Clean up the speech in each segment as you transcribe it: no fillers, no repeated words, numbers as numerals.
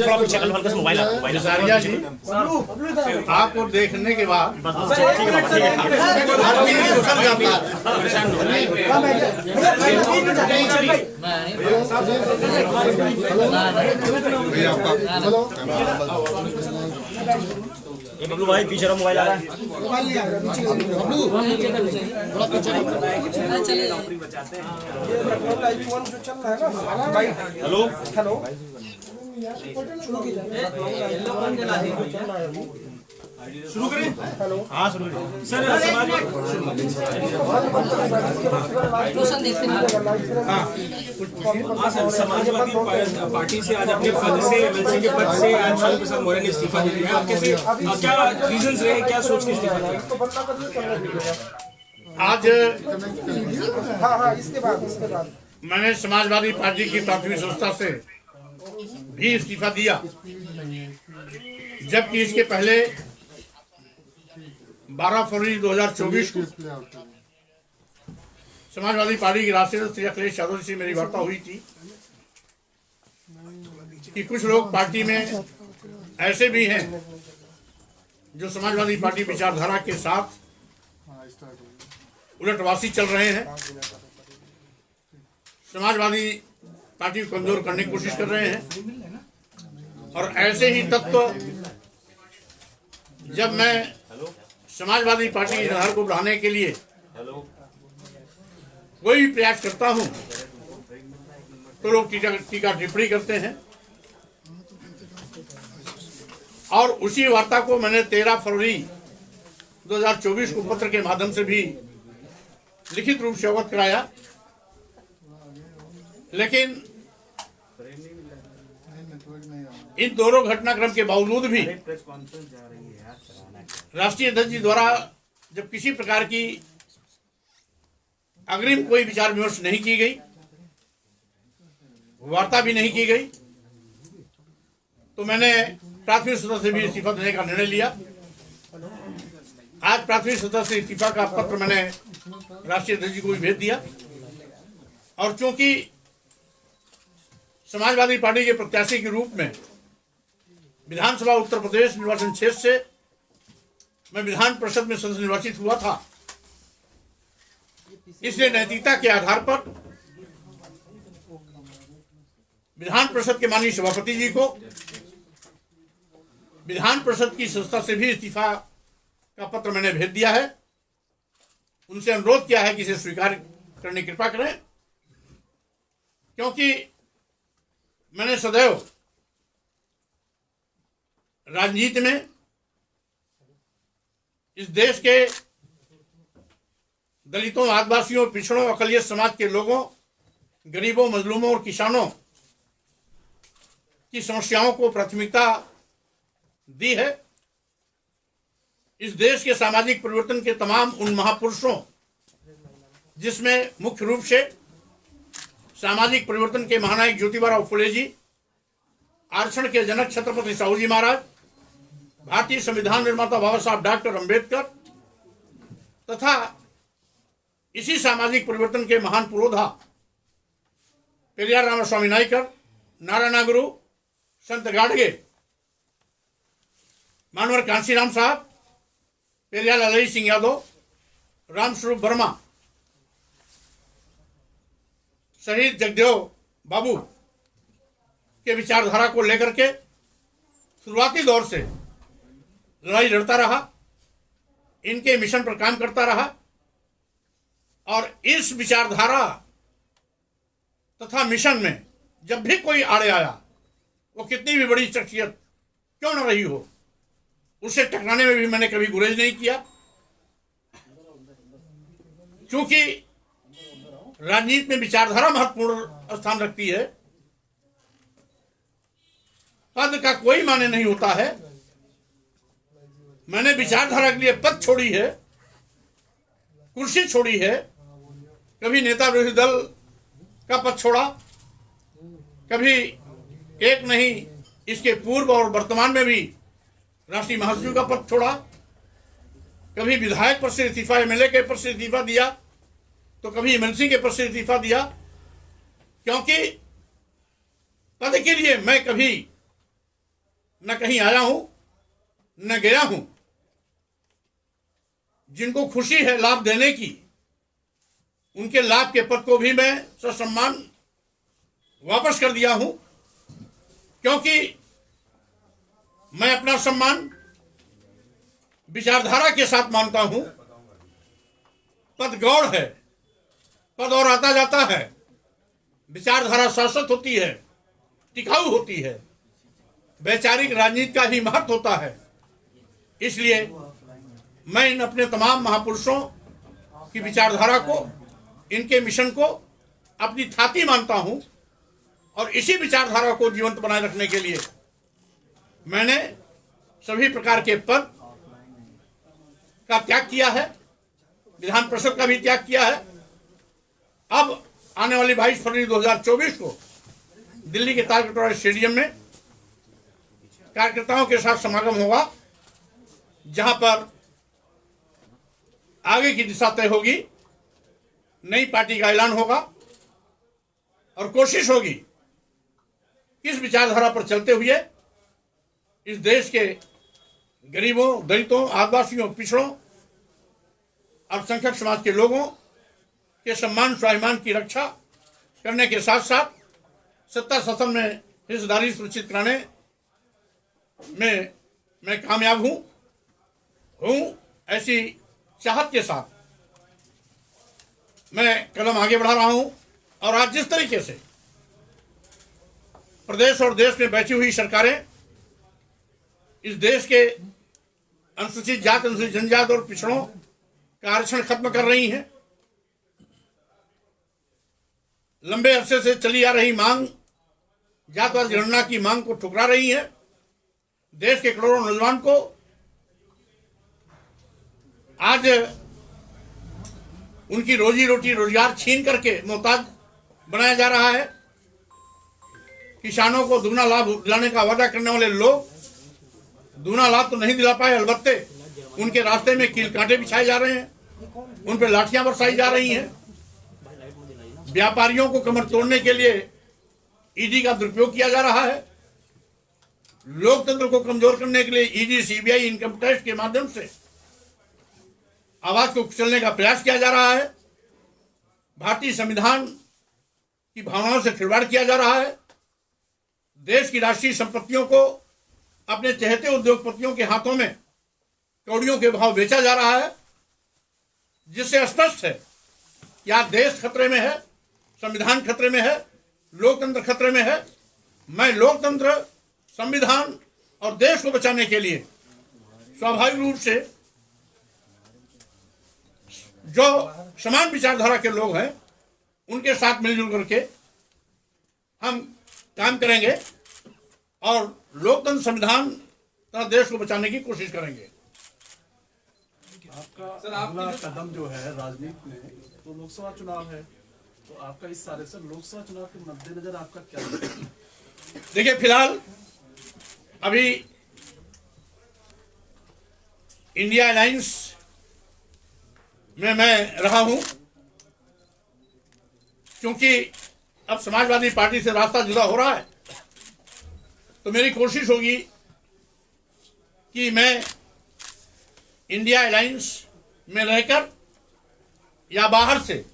थोड़ा पीछे कर लो, हल्का सा मोबाइल सारिया जी, आपको देखने के बाद ये बबलू भाई पीछे रहो, मोबाइल आ रहा है। हेलो हेलो शुरू करें? हेलो हाँ शुरू करें सर। समाजवादी पार्टी से आज अपने पद से एमएलसी के पद से आज लालू प्रसाद मौर्य ने इस्तीफा दे दिया। आप कैसे, क्या रीजंस रहे, क्या सोच के इस्तीफा दिया? आज हाँ इसके बाद मैंने समाजवादी पार्टी की प्राथमिक संस्था से भी इस्तीफा दिया, जबकि इसके पहले 12 फरवरी 2024 को समाजवादी पार्टी के राष्ट्रीय श्री अखिलेश यादव से मेरी वार्ता हुई थी कि कुछ लोग पार्टी में ऐसे भी हैं जो समाजवादी पार्टी विचारधारा के साथ उलटवासी चल रहे हैं, समाजवादी पार्टी को कमजोर करने की कोशिश कर रहे हैं। और ऐसे ही तत्व जब मैं समाजवादी पार्टी की आधार को बढ़ाने के लिए कोई भी प्रयास करता हूं तो लोग टीका टिप्पणी करते हैं। और उसी वार्ता को मैंने 13 फरवरी 2024 को पत्र के माध्यम से भी लिखित रूप से अवगत कराया, लेकिन इन दोनों घटनाक्रम के बावजूद भी राष्ट्रीय अध्यक्ष जी द्वारा जब किसी प्रकार की अग्रिम कोई विचार विमर्श नहीं की गई, वार्ता भी नहीं की गई, तो मैंने प्राथमिक सदस्य से भी इस्तीफा देने का निर्णय लिया। आज प्राथमिक सदस्य से इस्तीफा का पत्र मैंने राष्ट्रीय अध्यक्ष जी को भी भेज दिया। और चूंकि समाजवादी पार्टी के प्रत्याशी के रूप में विधानसभा उत्तर प्रदेश निर्वाचन क्षेत्र से मैं विधान परिषद में सदस्य निर्वाचित हुआ था, इसलिए नैतिकता के आधार पर विधान परिषद के माननीय सभापति जी को विधान परिषद की संस्था से भी इस्तीफा का पत्र मैंने भेज दिया है। उनसे अनुरोध किया है कि इसे स्वीकार करने की कृपा करें, क्योंकि मैंने सदैव राजनीति में इस देश के दलितों, आदिवासियों, पिछड़ों, अकलियत समाज के लोगों, गरीबों, मजलूमों और किसानों की समस्याओं को प्राथमिकता दी है। इस देश के सामाजिक परिवर्तन के तमाम उन महापुरुषों, जिसमें मुख्य रूप से सामाजिक परिवर्तन के महानायक ज्योतिबा फुले जी, आरक्षण के जनक छत्रपति साहू जी महाराज, भारतीय संविधान निर्माता बाबा साहब डॉक्टर अंबेडकर तथा इसी सामाजिक परिवर्तन के महान पुरोधा पेरियार रामास्वामी नायकर, नारायण गुरु, संत गाडगे, मानवर कांशीराम साहब, पेरियार ललई सिंह यादव, रामस्वरूप वर्मा, शहीद जगदेव बाबू के विचारधारा को लेकर के शुरुआती दौर से लड़ाई लड़ता रहा, इनके मिशन पर काम करता रहा। और इस विचारधारा तथा मिशन में जब भी कोई आड़े आया, वो कितनी भी बड़ी शख्सियत क्यों न रही हो, उससे टकराने में भी मैंने कभी गुरेज नहीं किया। क्योंकि राजनीति में विचारधारा महत्वपूर्ण स्थान रखती है। पद का कोई माने नहीं होता है। मैंने विचारधारा के लिए पद छोड़ी है, कुर्सी छोड़ी है, कभी नेता विरोधी दल का पद छोड़ा, कभी एक नहीं इसके पूर्व और वर्तमान में भी राष्ट्रीय महासचिव का पद छोड़ा, कभी विधायक पद से इस्तीफा, एमएलए के पद से इस्तीफा दिया, तो कभी एमएलसी के पद से इस्तीफा दिया। क्योंकि पद के लिए मैं कभी न कहीं आया हूं न गया हूं। जिनको खुशी है लाभ देने की, उनके लाभ के पद को भी मैं ससम्मान वापस कर दिया हूं, क्योंकि मैं अपना सम्मान विचारधारा के साथ मानता हूं। पद गौड़ है, पद और आता जाता है, विचारधारा शाश्वत होती है, टिकाऊ होती है, वैचारिक राजनीति का ही महत्व होता है। इसलिए मैं इन अपने तमाम महापुरुषों की विचारधारा को, इनके मिशन को अपनी थाती मानता हूं, और इसी विचारधारा को जीवंत बनाए रखने के लिए मैंने सभी प्रकार के पद का त्याग किया है, विधान परिषद का भी त्याग किया है। अब आने वाली 22 फरवरी 2024 को दिल्ली के तालकटोरा स्टेडियम में कार्यकर्ताओं के साथ समागम होगा, जहां पर आगे की दिशा तय होगी, नई पार्टी का ऐलान होगा और कोशिश होगी इस विचारधारा पर चलते हुए इस देश के गरीबों, दलितों, आदिवासियों, पिछड़ों, अल्पसंख्यक समाज के लोगों के सम्मान स्वाभिमान की रक्षा करने के साथ साथ सत्ता शासन में हिस्सेदारी सुनिश्चित कराने में मैं कामयाब हूं। ऐसी चाहत के साथ मैं कदम आगे बढ़ा रहा हूं। और आज जिस तरीके से प्रदेश और देश में बैठी हुई सरकारें इस देश के अनुसूचित जाति, अनुसूचित जनजाति और पिछड़ों का आरक्षण खत्म कर रही हैं, लंबे अरसे से चली आ रही मांग, जातिवाद जनगणना की मांग को ठुकरा रही है, देश के करोड़ों नौजवान को आज उनकी रोजी रोटी, रोजगार छीन करके मोहताज बनाया जा रहा है। किसानों को दुगना लाभ दिलाने का वादा करने वाले लोग दुगना लाभ तो नहीं दिला पाए, अलबत्ते उनके रास्ते में कील कांटे बिछाए जा रहे हैं, उन पर लाठियां बरसाई जा रही हैं। व्यापारियों को कमर तोड़ने के लिए ईडी का दुरुपयोग किया जा रहा है। लोकतंत्र को कमजोर करने के लिए ईडी, सीबीआई, इनकम टैक्स के माध्यम से आवाज को कुचलने का प्रयास किया जा रहा है। भारतीय संविधान की भावनाओं से खिलवाड़ किया जा रहा है। देश की राष्ट्रीय संपत्तियों को अपने चहेते उद्योगपतियों के हाथों में कौड़ियों के भाव बेचा जा रहा है, जिससे स्पष्ट है कि आज देश खतरे में है, संविधान खतरे में है, लोकतंत्र खतरे में है। मैं लोकतंत्र, संविधान और देश को बचाने के लिए स्वाभाविक रूप से जो समान विचारधारा के लोग हैं उनके साथ मिलजुल करके हम काम करेंगे और लोकतंत्र, संविधान तथा देश को बचाने की कोशिश करेंगे। आपका अगला कदम जो है राजनीति में, तो लोकसभा चुनाव है, तो आपका इस सारे से लोकसभा चुनाव के मद्देनजर आपका क्या है? देखिए, फिलहाल अभी इंडिया अलायंस में मैं रहा हूं, क्योंकि अब समाजवादी पार्टी से रास्ता जुदा हो रहा है, तो मेरी कोशिश होगी कि मैं इंडिया अलायंस में रहकर या बाहर से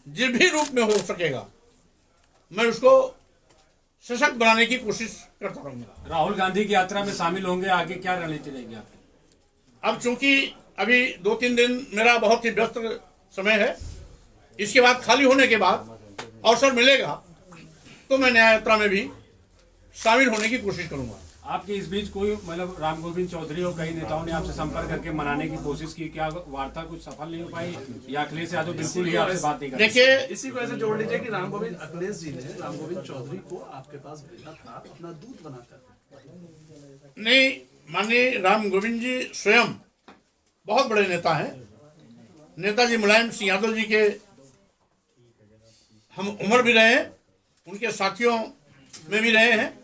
जिस भी रूप में हो सकेगा मैं उसको सशक्त बनाने की कोशिश करता रहूंगा। राहुल गांधी की यात्रा में शामिल होंगे, आगे क्या रणनीति रहेगी आपकी? अब चूंकि अभी 2-3 दिन मेरा बहुत ही व्यस्त समय है, इसके बाद खाली होने के बाद अवसर मिलेगा तो मैं न्याय यात्रा में भी शामिल होने की कोशिश करूंगा। आपके इस बीच कोई मतलब राम गोविंद चौधरी और कई नेताओं ने आपसे संपर्क करके मनाने की कोशिश की, क्या वार्ता कुछ सफल नहीं हो पाई या अखिलेश यादव बिल्कुल ही आपसे बात नहीं कर? देखिए, इसी को ऐसे जोड़ लीजिए कि राम गोविंद अखिलेश जी ने राम गोविंद चौधरी को आपके पास भेजा था अपना दूत बनाकर। नहीं, माननीय राम गोविंद जी स्वयं बहुत बड़े नेता हैं। नेताजी मुलायम सिंह यादव जी के हम उम्र भी रहे हैं, उनके साथियों में भी रहे हैं,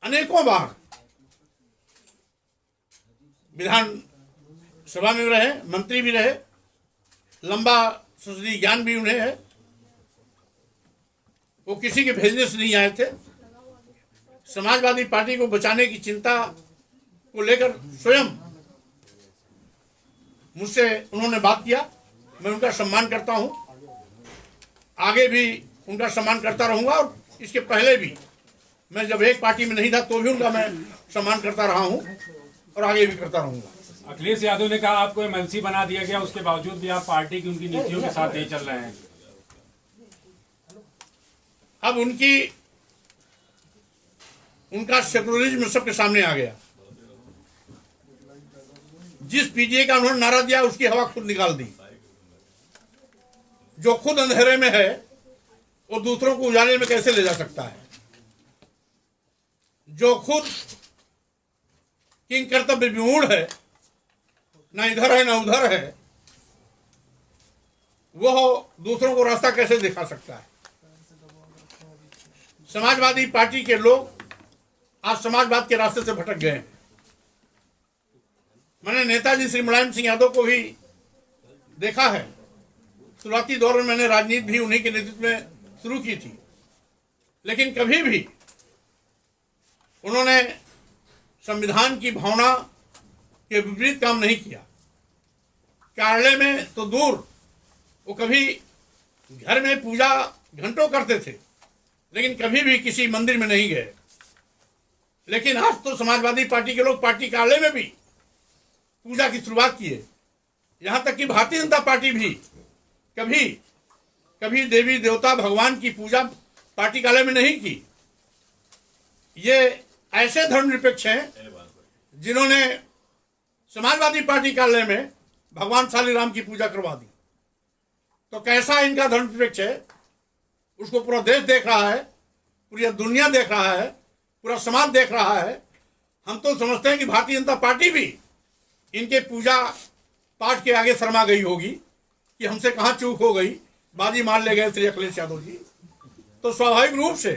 अनेकों बार विधान सभा में भी रहे, मंत्री भी रहे, लंबा संसदीय ज्ञान भी उन्हें है। वो किसी के भेजने से नहीं आए थे, समाजवादी पार्टी को बचाने की चिंता को लेकर स्वयं मुझसे उन्होंने बात किया। मैं उनका सम्मान करता हूं, आगे भी उनका सम्मान करता रहूंगा और इसके पहले भी मैं जब एक पार्टी में नहीं था तो भी उनका मैं सम्मान करता रहा हूं और आगे भी करता रहूंगा। अखिलेश यादव ने कहा आपको एमएलसी बना दिया गया, उसके बावजूद भी आप पार्टी की उनकी नीतियों के साथ नहीं चल रहे हैं। अब उनका सेकुलरिज्म सबके सामने आ गया। जिस पीजीए का उन्होंने नारा दिया उसकी हवा खुद निकाल दी। जो खुद अंधेरे में है वो दूसरों को उजाले में कैसे ले जा सकता है? जो खुद किंग कर्तव्य विमूढ़ है, ना इधर है ना उधर है, वो दूसरों को रास्ता कैसे दिखा सकता है? समाजवादी पार्टी के लोग आज समाजवाद के रास्ते से भटक गए हैं। मैंने नेताजी श्री मुलायम सिंह यादव को भी देखा है। शुरुआती दौर में मैंने राजनीति भी उन्हीं के नेतृत्व में शुरू की थी, लेकिन कभी भी उन्होंने संविधान की भावना के विपरीत काम नहीं किया। कार्यालय में तो दूर, वो कभी घर में पूजा घंटों करते थे, लेकिन कभी भी किसी मंदिर में नहीं गए। लेकिन आज तो समाजवादी पार्टी के लोग पार्टी कार्यालय में भी पूजा की शुरुआत किए। यहां तक कि भारतीय जनता पार्टी भी कभी देवी देवता भगवान की पूजा पार्टी कार्यालय में नहीं की। ये ऐसे धर्मनिरपेक्ष हैं जिन्होंने समाजवादी पार्टी कार्यालय में भगवान शालीराम की पूजा करवा दी। तो कैसा इनका धर्मनिरपेक्ष है, उसको पूरा देश देख रहा है, पूरी दुनिया देख रहा है, पूरा समाज देख रहा है। हम तो समझते हैं कि भारतीय जनता पार्टी भी इनके पूजा पाठ के आगे शर्मा गई होगी कि हमसे कहाँ चूक हो गई, बाजी मार ले गए श्री अखिलेश यादव जी। तो स्वाभाविक रूप से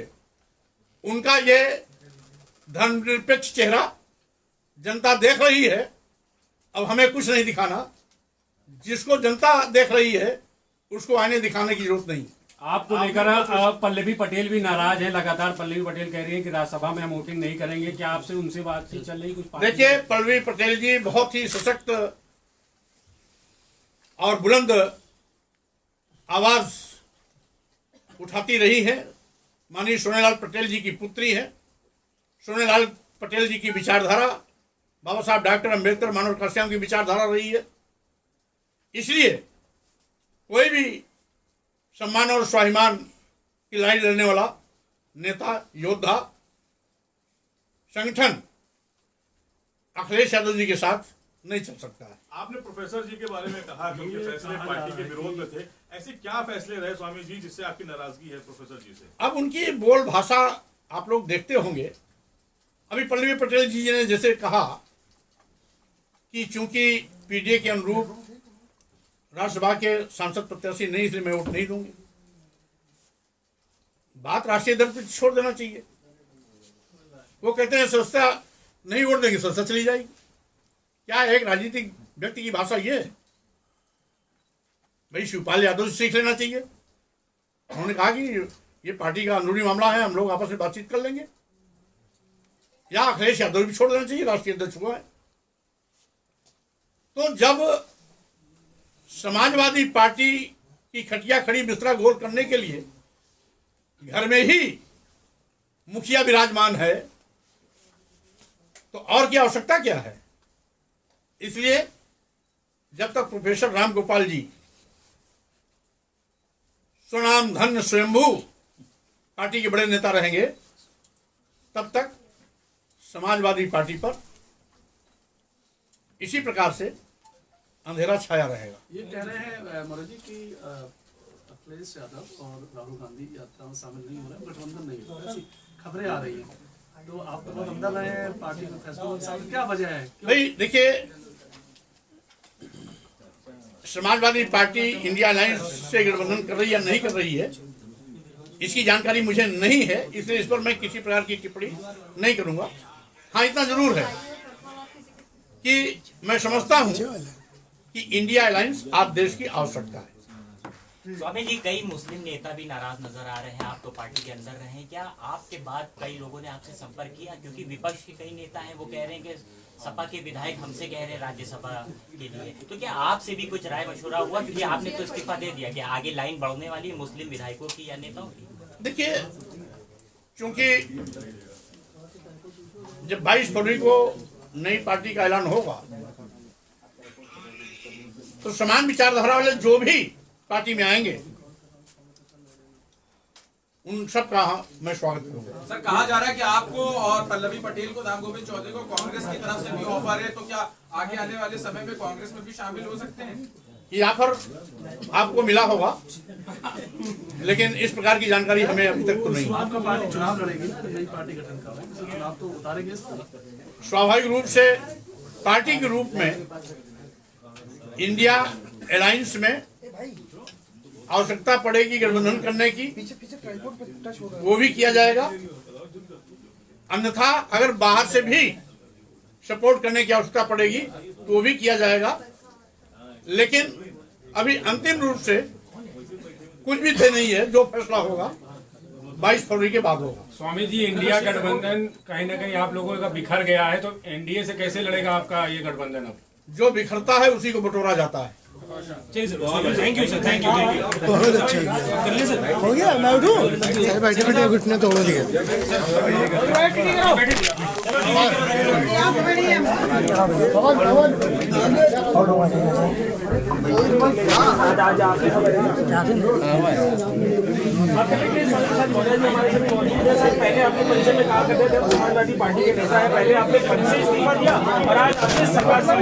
उनका ये धर्मनिरपेक्ष चेहरा जनता देख रही है। अब हमें कुछ नहीं दिखाना, जिसको जनता देख रही है उसको आईने दिखाने की जरूरत नहीं। आपको लेकर पल्लवी पटेल भी नाराज है। लगातार पल्लवी पटेल कह रही है कि राज्यसभा में हम वोटिंग नहीं करेंगे। क्या आपसे उनसे बातचीत चल रही कुछ? देखिए, पल्लवी पटेल जी बहुत ही सशक्त और बुलंद आवाज उठाती रही है। माननीय सोनेलाल पटेल जी की पुत्री है। सोनेलाल पटेल जी की विचारधारा बाबा साहब डॉक्टर अम्बेडकर मानव काश्याम की विचारधारा रही है। इसलिए कोई भी सम्मान और स्वाभिमान की लड़ाई लड़ने वाला नेता, योद्धा, संगठन अखिलेश यादव जी के साथ नहीं चल सकता है। आपने प्रोफेसर जी के बारे में कहा कि उनके फैसले पार्टी के विरोध में थे। ऐसे क्या फैसले रहे स्वामी जी जिससे आपकी नाराजगी है प्रोफेसर जी से? अब उनकी बोल भाषा आप लोग देखते होंगे। अभी पल्लवी पटेल जी ने जैसे कहा कि चूंकि पीडीए के अनुरूप राज्यसभा के सांसद प्रत्याशी नहीं, इसलिए मैं वोट नहीं दूंगी। बात राष्ट्रीय दल पर छोड़ देना चाहिए। वो कहते हैं संस्था नहीं वोट देंगे, संस्था चली जाएगी। क्या एक राजनीतिक व्यक्ति की भाषा ये है? भाई शिवपाल यादव से सीख लेना चाहिए। उन्होंने कहा कि ये पार्टी का अंदरूनी मामला है, हम लोग आपस में बातचीत कर लेंगे। या अखिलेश यादव भी छोड़ देना चाहिए, राष्ट्रीय अध्यक्ष हुआ है। तो जब समाजवादी पार्टी की खटिया खड़ी बिस्तरा गोल करने के लिए घर में ही मुखिया विराजमान है, तो और क्या आवश्यकता क्या है? इसलिए जब तक प्रोफेसर राम गोपाल जी स्वनाम धन्य स्वयंभू पार्टी के बड़े नेता रहेंगे, तब तक समाजवादी पार्टी पर इसी प्रकार से अंधेरा छाया रहेगा। ये कह रहे हैं मनोज जी कि अखिलेश यादव और राहुल गांधी यात्रा में शामिल नहीं हो रहे, गठबंधन नहीं हो रहा, ऐसी खबरें आ रही हैं। तो आप तो बहुत अंदर रहे हैं पार्टी के फैसलों के साथ, क्या वजह है? भाई देखिए, समाजवादी पार्टी इंडिया अलायंस से गठबंधन कर रही है या नहीं कर रही है, इसकी जानकारी मुझे नहीं है, इसलिए इस पर मैं किसी प्रकार की टिप्पणी नहीं करूंगा। हाँ, इतना जरूर है कि मैं समझता हूं कि इंडिया अलायंस आज देश की आवश्यकता है। स्वामी जी, कई मुस्लिम नेता भी नाराज नजर आ रहे हैं, आप तो पार्टी के अंदर रहे हैं, क्या आपके बाद कई लोगों ने आपसे संपर्क किया? क्योंकि विपक्ष के कई नेता हैं, वो कह रहे हैं कि सपा के विधायक हमसे कह रहे हैं राज्यसभा के लिए, तो क्या आपसे भी कुछ राय मशवरा हुआ? क्योंकि आपने तो इस्तीफा दे दिया कि आगे लाइन बढ़ने वाली है मुस्लिम विधायकों की या नेताओं की। देखिए, चूंकि जब 22 फरवरी को नई पार्टी का ऐलान होगा तो समान विचारधारा वाले जो भी पार्टी में आएंगे उन सब का मैं स्वागत करूंगा। सर, कहा जा रहा है कि आपको और पल्लवी पटेल को, राम गोविंद चौधरी को कांग्रेस की तरफ से भी ऑफर है, तो क्या आगे आने वाले समय में कांग्रेस में भी शामिल हो सकते हैं? ये ऑफर आपको मिला होगा, लेकिन इस प्रकार की जानकारी हमें अभी तक तो नहीं। आपका पार्टी चुनाव लड़ेगी ना, नई पार्टी गठन का है, चुनाव तो उतारेंगे इस तरह। स्वाभाविक रूप से पार्टी के रूप में इंडिया अलायंस में आवश्यकता पड़ेगी गठबंधन करने की, वो भी किया जाएगा। अन्यथा अगर बाहर से भी सपोर्ट करने की आवश्यकता पड़ेगी तो वो भी किया जाएगा। लेकिन अभी अंतिम रूप से कुछ भी तय नहीं है, जो फैसला होगा 22 फरवरी के बाद होगा। स्वामी जी, इंडिया गठबंधन कहीं ना कहीं आप लोगों का बिखर गया है, तो एनडीए से कैसे लड़ेगा आपका ये गठबंधन? अब जो बिखरता है उसी को बटोरा जाता है। Thank you sir, thank you. बहुत अच्छा हो गया। मैं उठूं? बैठे बैठे घुटने तोड़ दिए। पहले आपके परिचय में कहा करते थे समाजवादी पार्टी के नेता है, पहले आपने पद से इस्तीफा दिया और आज आपने सपा से